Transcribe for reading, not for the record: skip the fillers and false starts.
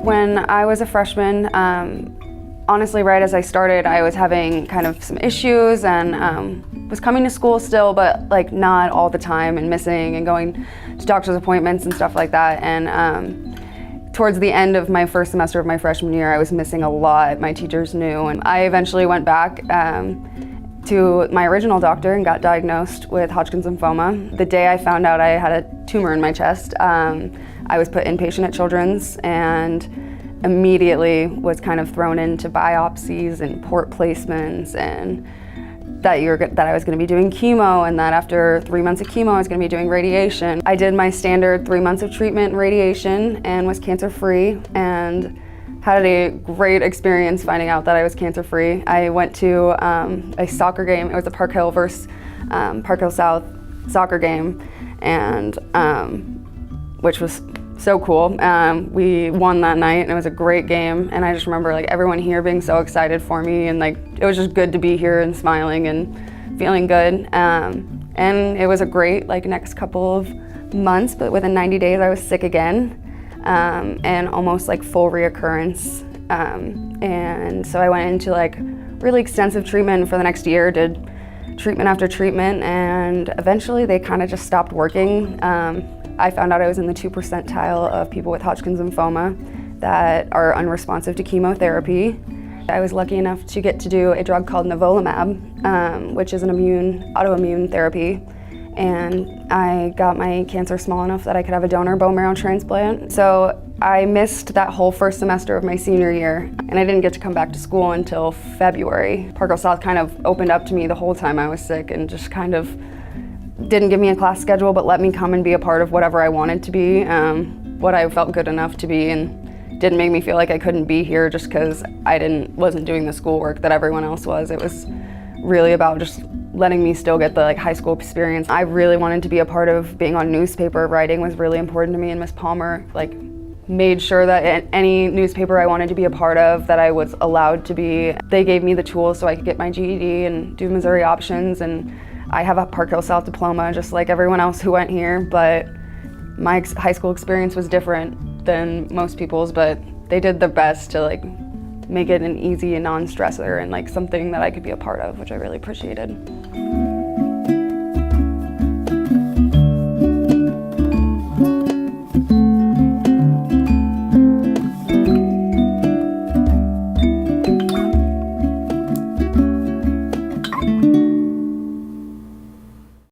When I was a freshman, honestly, right as I started, I was having kind of some issues and was coming to school still, but like not all the time, and missing and going to doctor's appointments and stuff like that. And towards the end of my first semester of my freshman year, I was missing a lot. My teachers knew, and I eventually went back to my original doctor and got diagnosed with Hodgkin's lymphoma. The day I found out I had a tumor in my chest, I was put inpatient at Children's and immediately was kind of thrown into biopsies and port placements, and that I was going to be doing chemo, and that after 3 months of chemo I was going to be doing radiation. I did my standard 3 months of treatment and radiation and was cancer-free, and had a great experience finding out that I was cancer-free. I went to a soccer game. It was a Park Hill versus Park Hill South soccer game, and which was so cool. We won that night and it was a great game, and I just remember like everyone here being so excited for me, and like it was just good to be here and smiling and feeling good. And it was a great like next couple of months, but within 90 days I was sick again, and almost like full reoccurrence. And so I went into like really extensive treatment for the next year, did treatment after treatment, and eventually they kind of just stopped working. I found out I was in the 2 percentile of people with Hodgkin's lymphoma that are unresponsive to chemotherapy. I was lucky enough to get to do a drug called nivolumab, which is an autoimmune therapy. And I got my cancer small enough that I could have a donor bone marrow transplant. So I missed that whole first semester of my senior year, and I didn't get to come back to school until February. Park Hill South kind of opened up to me the whole time I was sick, and just kind of didn't give me a class schedule, but let me come and be a part of whatever I wanted to be, what I felt good enough to be, and didn't make me feel like I couldn't be here just because I wasn't doing the schoolwork that everyone else was. It was really about just letting me still get the like high school experience. I really wanted to be a part of being on newspaper. Writing was really important to me, and Miss Palmer like made sure that any newspaper I wanted to be a part of, that I was allowed to be. They gave me the tools so I could get my GED and do Missouri options, and I have a Park Hill South diploma just like everyone else who went here, but my high school experience was different than most people's, but they did their best to like make it an easy and non-stressor and like something that I could be a part of, which I really appreciated.